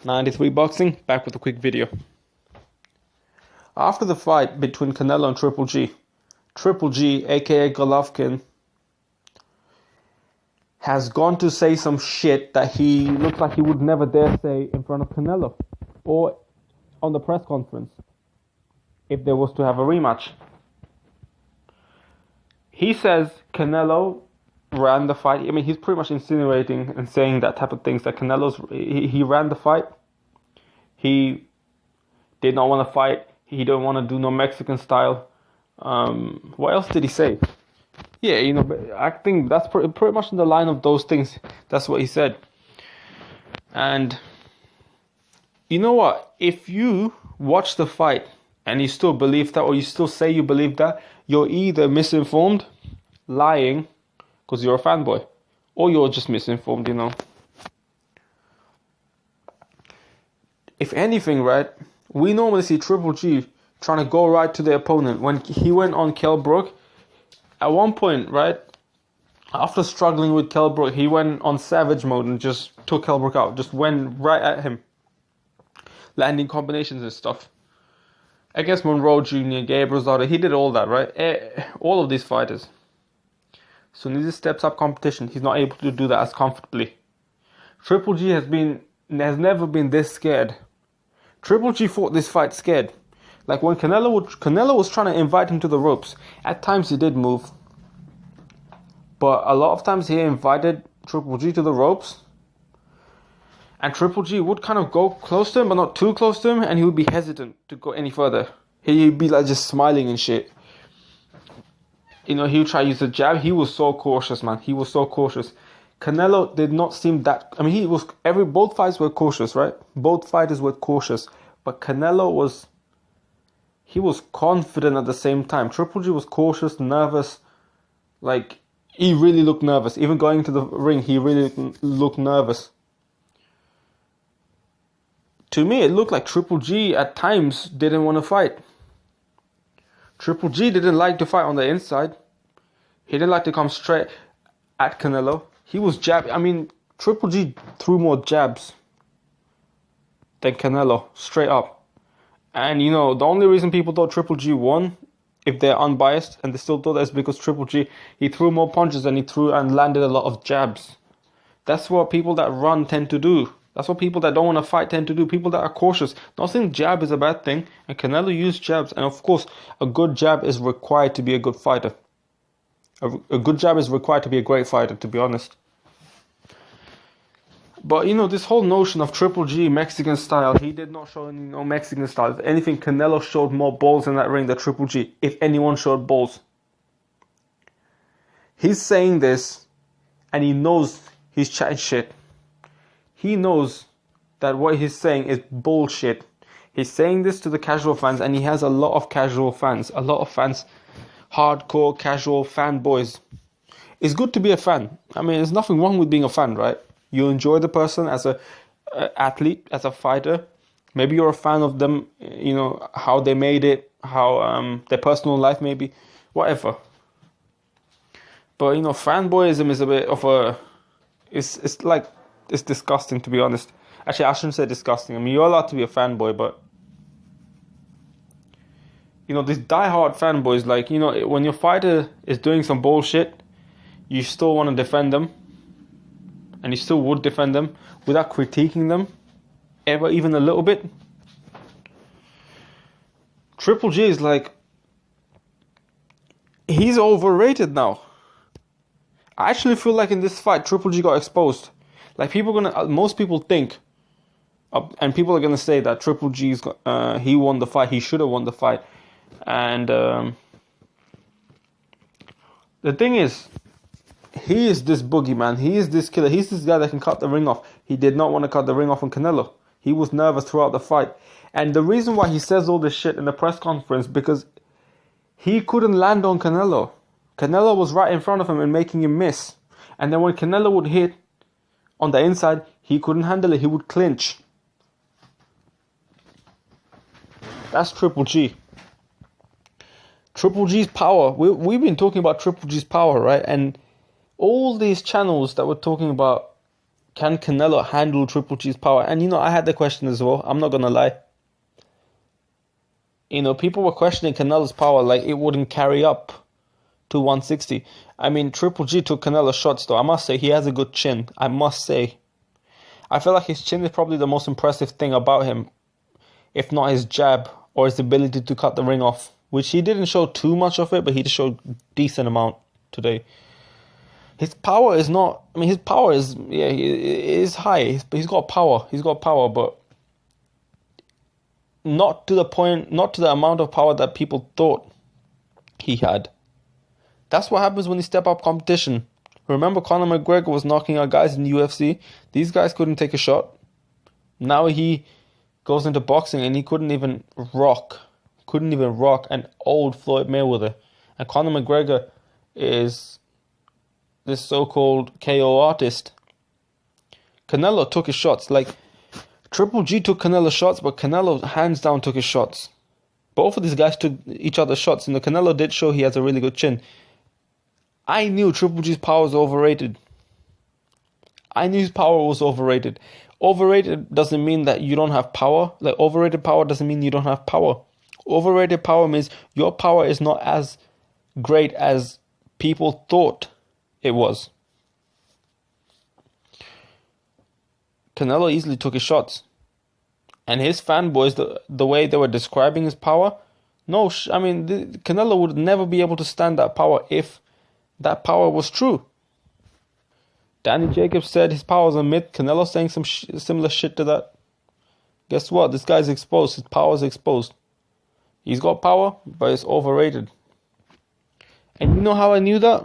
93 Boxing, back with a quick video. After the fight between Canelo and Triple G, aka Golovkin, has gone to say some shit that he looks like he would never dare say in front of Canelo or on the press conference if there was to have a rematch. He says Canelo ran the fight. I mean, he's pretty much insinuating and saying that type of things, that he ran the fight. He did not want to fight. He didn't want to do no Mexican style. What else did he say? Yeah, but I think that's pretty much in the line of those things. That's what he said. And you know what? If you watch the fight and you still believe that, or you still say you believe that, you're either misinformed, lying, because you're a fanboy, or you're just misinformed, If anything, right, we normally see Triple G trying to go right to the opponent. When he went on Kell Brook, at one point, right, after struggling with Kell Brook, he went on savage mode and just took Kell Brook out, just went right at him, landing combinations and stuff. Against Monroe Jr., Gabriel Rosado, he did all that, right? All of these fighters. So when he steps up competition, he's not able to do that as comfortably. Triple G has never been this scared. Triple G fought this fight scared. Like when Canelo was trying to invite him to the ropes, at times he did move. But a lot of times he invited Triple G to the ropes. And Triple G would kind of go close to him, but not too close to him, and he would be hesitant to go any further. He'd be like just smiling and shit. He would try to use the jab. He was so cautious, man. He was so cautious. Canelo did not seem that... I mean, both fights were cautious, right? Both fighters were cautious. But Canelo was... He was confident at the same time. Triple G was cautious, nervous. Like, he really looked nervous. Even going to the ring, he really looked nervous. To me, it looked like Triple G at times didn't want to fight. Triple G didn't like to fight on the inside. He didn't like to come straight at Canelo. He was jabbing. I mean, Triple G threw more jabs than Canelo, straight up. And, the only reason people thought Triple G won, if they're unbiased, and they still thought that's because Triple G, he threw more punches and he threw and landed a lot of jabs. That's what people that run tend to do. That's what people that don't want to fight tend to do. People that are cautious. Not saying jab is a bad thing. And Canelo used jabs. And of course, a good jab is required to be a good fighter. A good jab is required to be a great fighter, to be honest. But, this whole notion of Triple G, Mexican style, he did not show any Mexican style. If anything, Canelo showed more balls in that ring than Triple G. If anyone showed balls. He's saying this, and he knows he's chatting shit. He knows that what he's saying is bullshit. He's saying this to the casual fans, and he has a lot of casual fans. A lot of fans, hardcore, casual fanboys. It's good to be a fan. I mean, there's nothing wrong with being a fan, right? You enjoy the person as a athlete, as a fighter. Maybe you're a fan of them, how they made it, how their personal life maybe, whatever. But, fanboyism is a bit of a... It's disgusting, to be honest. Actually, I shouldn't say disgusting. I mean, you're allowed to be a fanboy, but... these die-hard fanboys, like, when your fighter is doing some bullshit, you still want to defend them. And you still would defend them without critiquing them, ever, even a little bit. Triple G is like... He's overrated now. I actually feel like in this fight, Triple G got exposed. Like, most people think, and people are gonna say that Triple G's, he won the fight. He should have won the fight. And the thing is, he is this boogeyman. He is this killer. He's this guy that can cut the ring off. He did not want to cut the ring off on Canelo. He was nervous throughout the fight. And the reason why he says all this shit in the press conference, because he couldn't land on Canelo. Canelo was right in front of him and making him miss. And then when Canelo would hit on the inside, he couldn't handle it. He would clinch. That's Triple G. Triple G's power. We've been talking about Triple G's power, right? And all these channels that were talking about can Canelo handle Triple G's power? And I had the question as well. I'm not gonna lie. People were questioning Canelo's power, like it wouldn't carry up to 160. I mean, Triple G took Canelo's shots though. I must say he has a good chin. I must say. I feel like his chin is probably the most impressive thing about him, if not his jab or his ability to cut the ring off, which he didn't show too much of it, but he just showed a decent amount today. His power is not. I mean, his power is it is high. He's got power. He's got power, but not to the point, not to the amount of power that people thought he had. That's what happens when you step up competition. Remember, Conor McGregor was knocking out guys in the UFC. These guys couldn't take a shot. Now he goes into boxing and he couldn't even rock an old Floyd Mayweather. And Conor McGregor is this so-called KO artist. Canelo took his shots. Like, Triple G took Canelo's shots, but Canelo hands down took his shots. Both of these guys took each other's shots, and the Canelo did show he has a really good chin. I knew Triple G's power was overrated. I knew his power was overrated. Overrated doesn't mean that you don't have power. Like, overrated power doesn't mean you don't have power. Overrated power means your power is not as great as people thought it was. Canelo easily took his shots. And his fanboys, the way they were describing his power, Canelo would never be able to stand that power if that power was true. Danny Jacobs said his power is a myth. Canelo saying some similar shit to that. Guess what? This guy's exposed. His power is exposed. He's got power, but it's overrated. And you know how I knew that?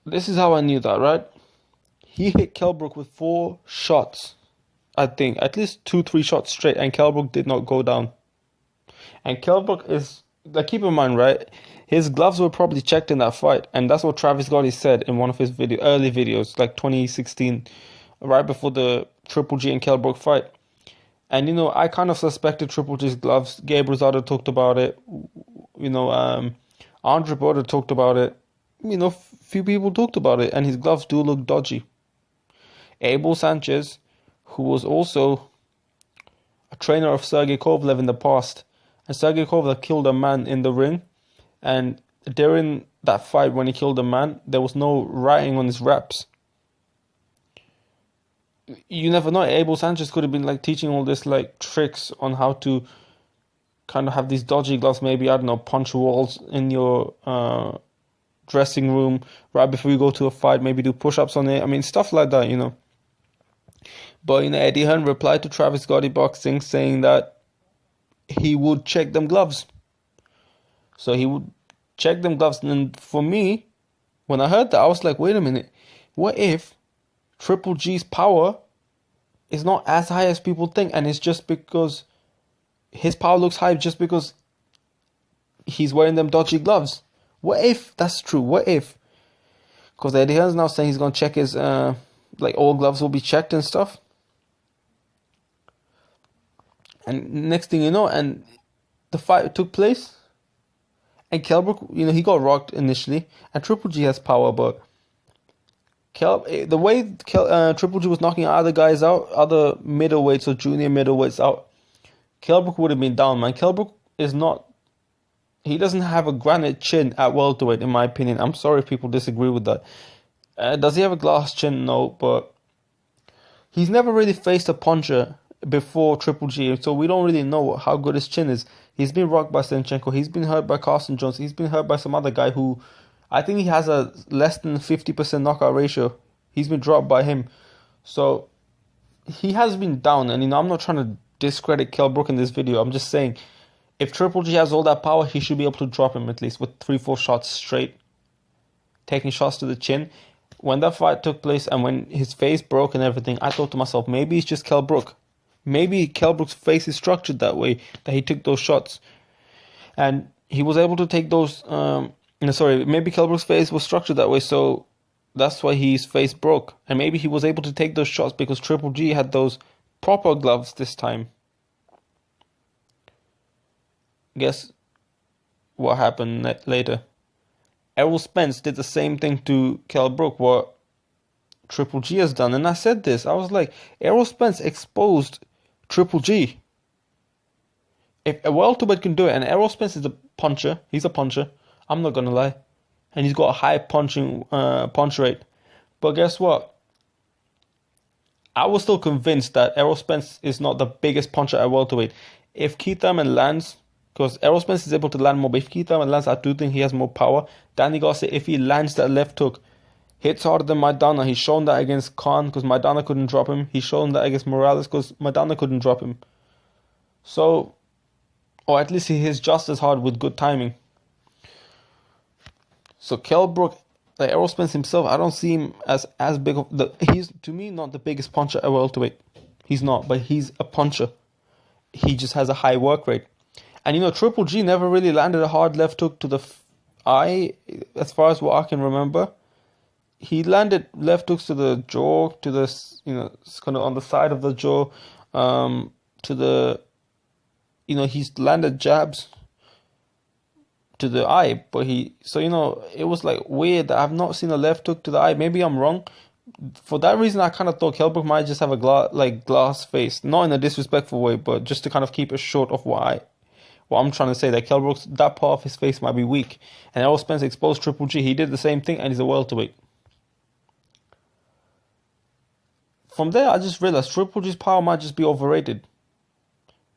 This is how I knew that, right? He hit Kell Brook with 4 shots. I think at least 2-3 shots straight, and Kell Brook did not go down. And Kell Brook is, like, keep in mind, right? His gloves were probably checked in that fight, and that's what Travis Gotti said in one of his early videos, like 2016, right before the Triple G and Kell Brook fight. And I kind of suspected Triple G's gloves. Gabe Rosado talked about it. Andre Border talked about it. Few people talked about it, and his gloves do look dodgy. Abel Sanchez, who was also a trainer of Sergey Kovalev in the past, and Sergey Kovalev killed a man in the ring, and during that fight when he killed a man, there was no writing on his reps. You never know. Abel Sanchez could have been like teaching all this like tricks on how to kind of have these dodgy gloves, maybe, I don't know, punch walls in your dressing room right before you go to a fight, maybe do push-ups on it. I mean, stuff like that, But, Eddie Hearn replied to Travis Gotti Boxing saying that he would check them gloves. So he would check them gloves. And for me, when I heard that, I was like, wait a minute. What if Triple G's power is not as high as people think, and it's just because his power looks high just because he's wearing them dodgy gloves? What if that's true? What if? Because Eddie Hearn's now saying he's going to check his, all gloves will be checked and stuff. And next thing you know, and the fight took place. And Kell Brook, he got rocked initially. And Triple G has power, but the way Triple G was knocking other guys out, other middleweights or junior middleweights out, Kell Brook would have been down, man. Kell Brook is not... He doesn't have a granite chin at welterweight, in my opinion. I'm sorry if people disagree with that. Does he have a glass chin? No, but he's never really faced a puncher before Triple G, so we don't really know how good his chin is. He's been rocked by Senchenko. He's been hurt by Carson Jones. He's been hurt by some other guy who I think he has a less than 50% knockout ratio. He's been dropped by him. So he has been down, and I'm not trying to discredit Kell Brook in this video. I'm just saying, if Triple G has all that power, he should be able to drop him at least with 3-4 shots straight, taking shots to the chin. When that fight took place and when his face broke and everything, I thought to myself, maybe it's just Kell Brook. Maybe Kell Brook's face is structured that way, that he took those shots. And he was able to take those... maybe Kell Brook's face was structured that way, so that's why his face broke. And maybe he was able to take those shots because Triple G had those proper gloves this time. Guess what happened later? Errol Spence did the same thing to Kell Brook, what Triple G has done. And I said this. I was like, Errol Spence exposed Triple G. If a welterweight can do it, and Errol Spence is a puncher, he's a puncher. I'm not gonna lie, and he's got a high punch rate. But guess what? I was still convinced that Errol Spence is not the biggest puncher at welterweight. If Keith Thurman lands, because Errol Spence is able to land more, but if Keith Thurman lands, I do think he has more power. Danny Garcia, if he lands that left hook, hits harder than Maidana. He's shown that against Khan because Maidana couldn't drop him. He's shown that against Morales because Maidana couldn't drop him. So, or at least he hits just as hard with good timing. So Kell Brook, like Errol Spence himself, I don't see him as big of he's to me not the biggest puncher at welterweight. He's not, but he's a puncher. He just has a high work rate. And you know, Triple G never really landed a hard left hook to the eye, as far as what I can remember. He landed left hooks to the jaw, to the, you know, kind of on the side of the jaw, to the, you know, he's landed jabs to the eye, but so you know, it was like weird that I've not seen a left hook to the eye. Maybe I'm wrong. For that reason, I kind of thought Kell Brook might just have a glass face, not in a disrespectful way, but just to kind of keep it short of what I'm trying to say, that Kell Brook's, that part of his face might be weak. And Errol Spence exposed Triple G. He did the same thing, and he's a welterweight. From there, I just realized Triple G's power might just be overrated.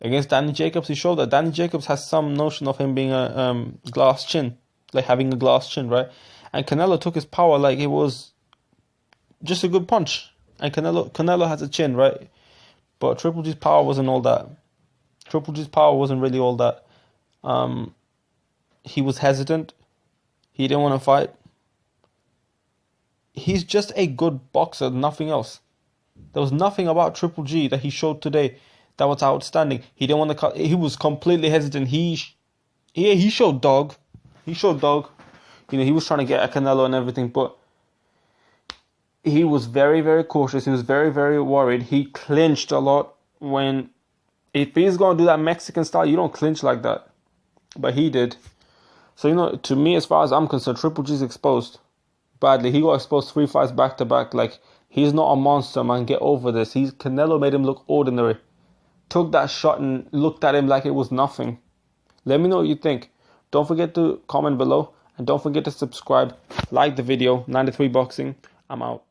Against Danny Jacobs, he showed that Danny Jacobs has some notion of him being a glass chin, like having a glass chin, right? And Canelo took his power like it was just a good punch. And Canelo has a chin, right? But Triple G's power wasn't all that. Triple G's power wasn't really all that. He was hesitant. He didn't want to fight. He's just a good boxer, nothing else. There was nothing about Triple G that he showed today that was outstanding. He didn't want to cut. He was completely hesitant. He showed dog. He showed dog. You know, he was trying to get a Canelo and everything, but he was very, very cautious. He was very, very worried. He clinched a lot when, if he's going to do that Mexican style, you don't clinch like that. But he did. So, you know, to me, as far as I'm concerned, Triple G's exposed badly. He got exposed 3 fights back to back. Like, he's not a monster, man. Get over this. Canelo made him look ordinary. Took that shot and looked at him like it was nothing. Let me know what you think. Don't forget to comment below. And don't forget to subscribe. Like the video. 93 Boxing. I'm out.